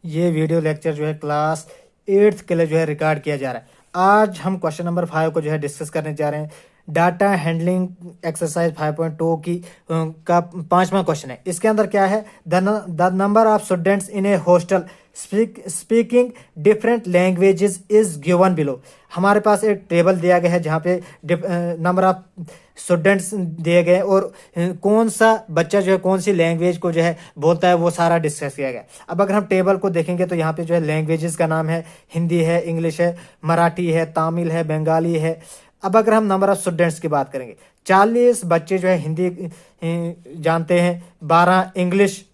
ये video lecture जो है क्लास 8th के लिए जो है रिकॉर्ड किया जा रहा है। आज हम क्वेश्चन नंबर 5 को जो है डिस्कस करने जा रहे हैं। डाटा हैंडलिंग एक्सरसाइज 5.2 की का 5वां क्वेश्चन है। इसके अंदर क्या है, the number of students in A hostel speaking different languages is given below. हमारे पास एक टेबल दिया गया है जहाँ पे नंबर ऑफ स्टूडेंट्स दिए गए और कौन सा बच्चा जो है कौन सी लैंग्वेज को जो है बोलता है वो सारा डिस्कस किया गया। अब अगर हम टेबल को देखेंगे तो यहाँ पे जो है लैंग्वेजेस का नाम है हिंदी है, इंग्लिश है, मराठी है, तमिल है, बंगाली है। अब अगर हम नंबर ऑफ स्टूडेंट्स की बात करेंगे, 40 बच्चे जो है हिंदी जानते हैं, 12 इंग्लिश,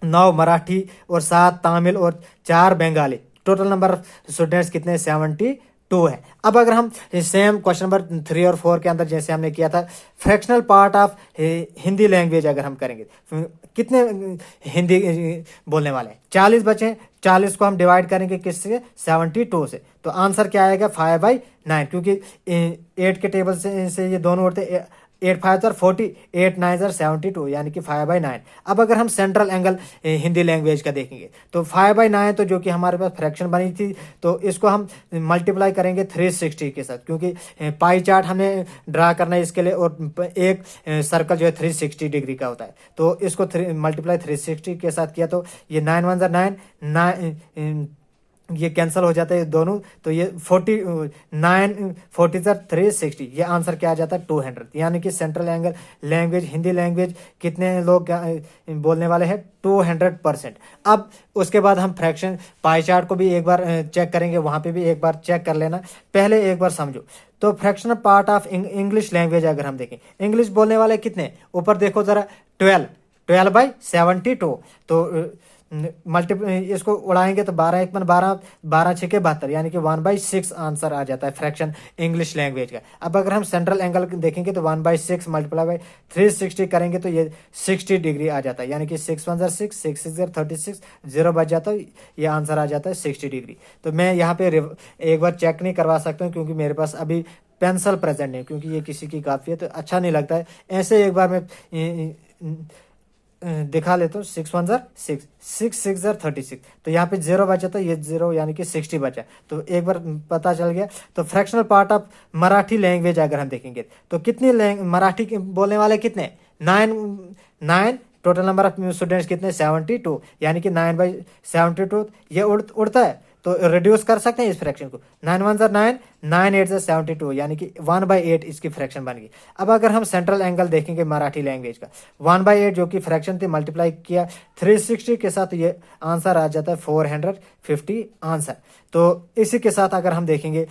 9 मराठी और 7 तमिल और 4 Bengali. Total number of students कितने, 72 है। अब अगर हम सेम क्वेश्चन नंबर 3 और 4 के अंदर जैसे हमने किया था, fractional part of Hindi language अगर हम करेंगे, कितने हिंदी बोलने वाले हैं, 40 बचे। 40 को हम डिवाइड करेंगे किससे, 72 से। तो आंसर क्या आएगा, 5/9, क्योंकि 8 के टेबल से ये दोनों उड़ते, 8 5 40, 8 9 72, यानी कि 5/9। अब अगर हम सेंट्रल एंगल हिंदी लैंग्वेज का देखेंगे तो 5/9, तो जो कि हमारे पास फ्रैक्शन बनी थी, तो इसको हम मल्टीप्लाई करेंगे 360 के साथ, क्योंकि पाई चार्ट हमें ड्रा करना है इसके लिए, और एक सर्कल जो है 360 डिग्री का होता है। तो इसको मल्टीप्लाई 360 के साथ किया तो ये 9 1 9 9 ये कैंसिल हो जाता है दोनों, तो ये 49 40 360, ये आंसर क्या आ जाता है, 200। यानी कि central angle language Hindi language कितने लोग बोलने वाले हैं, 200%। अब उसके बाद हम फ्रैक्शन पाई चार्ट को भी एक बार चेक करेंगे, वहां पे भी एक बार चेक कर लेना, पहले एक बार समझो। तो fractional part of English language अगर हम देखें, इंग्लिश बोलने वाले कितने, ऊपर देखो जरा, 12/72। तो इसको उड़ाएंगे तो 12 1 12, 12 6 72, यानी कि 1/6 आंसर आ जाता है फ्रैक्शन इंग्लिश लैंग्वेज का। अब अगर हम सेंट्रल एंगल देखेंगे तो 1/6 मल्टीप्लाई बाई 360 करेंगे तो ये 60 डिग्री आ जाता है, यानी कि 6 1 6 6 6 36, 0 बच जाता है, ये आंसर आ जाता है 60 डिग्री। तो मैं यहाँ पे एक बार चेक नहीं करवा सकता हूँ, क्योंकि मेरे पास अभी पेंसिल प्रेजेंट नहीं, क्योंकि ये किसी की काफ़ी है तो अच्छा नहीं लगता है। ऐसे एक बार मैं दिखा लेता हूँ, 6 1 6 6 6 36, तो यहाँ पे 0 बचा था, ये 0 यानी कि 60 बचा, तो एक बार पता चल गया। तो fractional part of Marathi language अगर हम देखेंगे तो कितनी मराठी बोलने वाले कितने, 9। टोटल नंबर ऑफ स्टूडेंट्स कितने, 72, यानी कि 9/72 ये उड़ता है, तो रिड्यूस कर सकते हैं इस फ्रैक्शन को। 9 1 9 9 8 72, यानी कि 1/8 इसकी फ्रैक्शन बन गई। अब अगर हम सेंट्रल एंगल देखेंगे मराठी लैंग्वेज का, 1/8 जो कि फ्रैक्शन थी, मल्टीप्लाई किया 360 के साथ, ये आंसर आ जाता है 450 आंसर। तो इसी के साथ अगर हम देखेंगे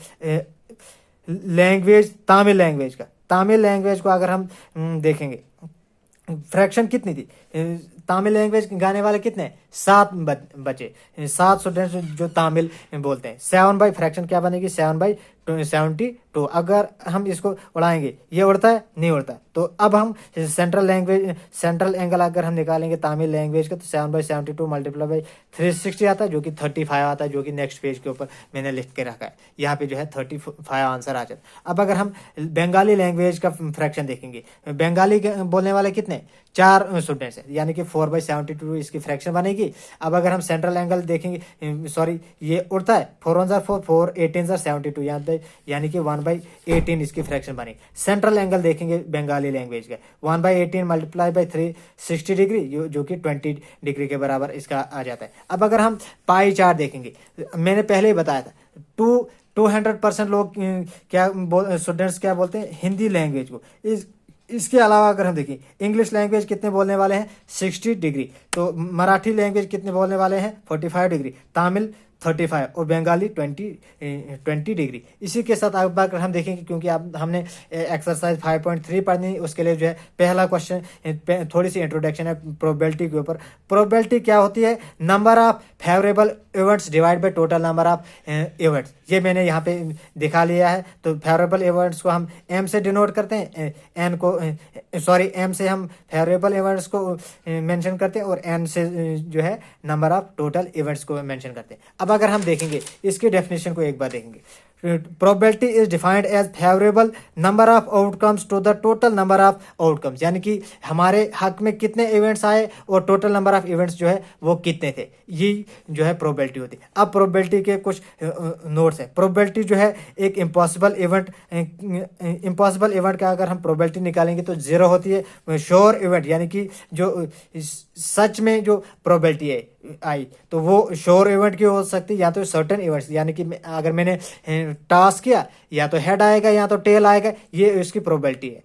लैंग्वेज तमिल लैंग्वेज का, तमिल लैंग्वेज को अगर हम देखेंगे, फ्रैक्शन कितनी थी, तमिल लैंग्वेज गाने वाले कितने, 7 बचे, 7 स्टूडेंट्स जो तमिल बोलते हैं। 7 बाई फ्रैक्शन क्या बनेगी, 7/72। अगर हम इसको उड़ाएंगे, ये उड़ता है, नहीं उड़ता। तो अब हम सेंट्रल एंगल अगर हम निकालेंगे तमिल लैंग्वेज का, तो 7/72 मल्टीप्लाई बाई 360 आता है, जो कि 35 आता है, जो कि नेक्स्ट पेज के ऊपर मैंने लिख के रखा है। यहाँ पे जो है 35 आंसर आ जाता है। अब अगर हम बंगाली लैंग्वेज का फ्रैक्शन देखेंगे, बंगाली बोलने वाले कितने, 4 स्टूडेंट्स हैं, यानी कि 4/72 इसकी फ्रैक्शन बनेगी। अब अगर हम सेंट्रल एंगल देखेंगे, सॉरी ये उड़ता है, 4 1 4 4 18 72, यहाँ पे यानी कि 1/18 इसकी फ्रैक्शन बनेगी। सेंट्रल एंगल देखेंगे बंगाली लैंग्वेज का, 1/18 मल्टीप्लाई बाई 360 डिग्री, जो कि 20 डिग्री के बराबर इसका आ जाता है। अब अगर हम पाई चार्ट देखेंगे, मैंने पहले ही बताया था, 200% लोग क्या स्टूडेंट्स क्या बोलते हैं, हिंदी लैंग्वेज को। इसके अलावा अगर हम देखें इंग्लिश लैंग्वेज कितने बोलने वाले हैं, 60 डिग्री। तो मराठी लैंग्वेज कितने बोलने वाले हैं, 45 डिग्री, तमिल 35 और बंगाली 20 डिग्री। इसी के साथ अब अगर हम देखेंगे, क्योंकि अब हमने एक्सरसाइज 5.3 पढ़नी, उसके लिए जो है पहला क्वेश्चन थोड़ी सी इंट्रोडक्शन है प्रोबेबिलिटी के ऊपर। प्रोबेबिलिटी क्या होती है, number of favourable events divide by total number of events. ये मैंने यहाँ पे दिखा लिया है। तो फेवरेबल इवेंट्स को हम एम से डिनोट करते हैं, एन को सॉरी एम से हम फेवरेबल इवेंट्स को मेंशन करते हैं, और एन से जो है नंबर ऑफ टोटल इवेंट्स को मेंशन करते हैं। अब अगर हम देखेंगे इसकी डेफिनेशन को एक बार देखेंगे, probability is defined as favourable number of outcomes to the total number of outcomes, यानी कि हमारे हक में कितने इवेंट्स आए और टोटल नंबर ऑफ इवेंट्स जो है वो कितने थे, ये जो है प्रोबेबिलिटी होती है। अब प्रोबेबिलिटी के कुछ नोट्स है। प्रोबेबिलिटी जो है एक इम्पॉसिबल इवेंट का अगर हम प्रोबेबिलिटी निकालेंगे तो 0 होती है। श्योर इवेंट यानी कि जो सच में जो प्रोबेबिलिटी है आई तो वो श्योर इवेंट की हो सकती है, या तो सर्टेन इवेंट्स, यानी कि अगर मैंने टास्क किया या तो हेड आएगा या तो टेल आएगा, ये इसकी प्रोबेबिलिटी है।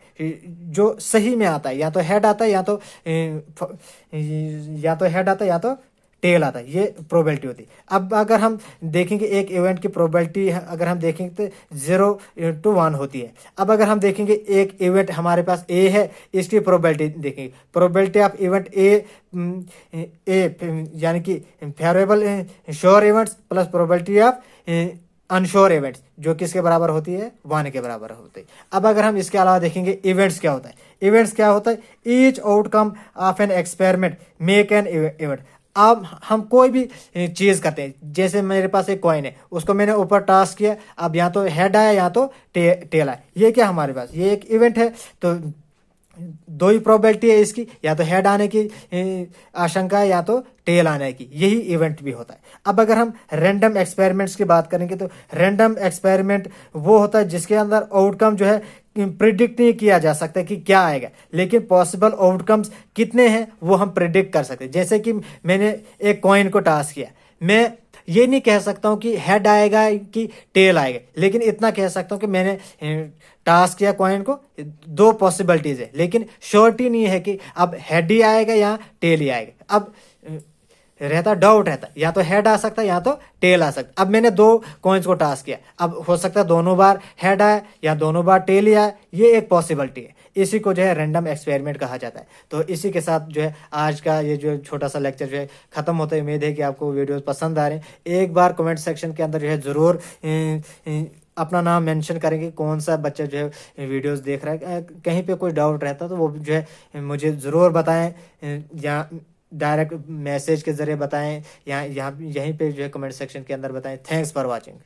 जो सही में आता है या तो हेड आता है या तो हेड आता है या तो टेल आता है, ये प्रोबेबिलिटी होती है। अब अगर हम देखेंगे एक इवेंट की प्रोबेबिलिटी अगर हम देखेंगे तो 0 to 1 होती है। अब अगर हम देखेंगे एक इवेंट हमारे पास ए है, इसकी प्रोबेबिलिटी देखेंगे, प्रोबेबिलिटी ऑफ इवेंट ए यानी कि favourable sure events plus probability of unsure events जो किसके बराबर होती है, 1 के बराबर होती है। अब अगर हम इसके अलावा देखेंगे इवेंट्स क्या होता है, इवेंट्स क्या होता है, each outcome of an experiment make an event. अब हम कोई भी चीज़ करते हैं, जैसे मेरे पास एक कॉइन है, उसको मैंने ऊपर टास्क किया, अब या तो हेड आया या तो टेल आया, ये क्या हमारे पास ये एक इवेंट है। तो दो ही प्रोबेबिलिटी है इसकी, या तो हेड आने की आशंका है या तो टेल आने की, यही इवेंट भी होता है। अब अगर हम रैंडम एक्सपेरिमेंट्स की बात करेंगे तो रैंडम एक्सपेरिमेंट वो होता है जिसके अंदर आउटकम जो है प्रिडिक्ट नहीं किया जा सकता कि क्या आएगा, लेकिन पॉसिबल आउटकम्स कितने हैं वो हम प्रिडिक्ट कर सकते हैं। जैसे कि मैंने एक कॉइन को टास्क किया, मैं ये नहीं कह सकता हूँ कि हेड आएगा कि टेल आएगा, लेकिन इतना कह सकता हूँ कि मैंने टास्क किया कॉइन को, 2 पॉसिबिलिटीज है, लेकिन श्योरिटी नहीं है कि अब हेड ही आएगा या टेल ही आएगा। अब रहता डाउट रहता, या तो हेड आ सकता है या तो टेल आ सकता। अब मैंने 2 कॉइन्स को टास्क किया, अब हो सकता है दोनों बार हेड आए या दोनों बार टेल ही आए, ये एक पॉसिबिलिटी है। इसी को जो है रैंडम एक्सपेरिमेंट कहा जाता है। तो इसी के साथ जो है आज का ये जो छोटा सा लेक्चर जो है खत्म होता है। उम्मीद है कि आपको वीडियोस पसंद आ रहे हैं। एक बार कमेंट सेक्शन के अंदर जो है ज़रूर अपना नाम मेंशन करेंगे, कौन सा बच्चा जो है वीडियोस देख रहा है। कहीं पे कोई डाउट रहता तो वो जो है मुझे ज़रूर बताएं, या डायरेक्ट मैसेज के ज़रिए बताएं, या यहीं पे जो है कमेंट सेक्शन के अंदर बताएं। Thanks for watching.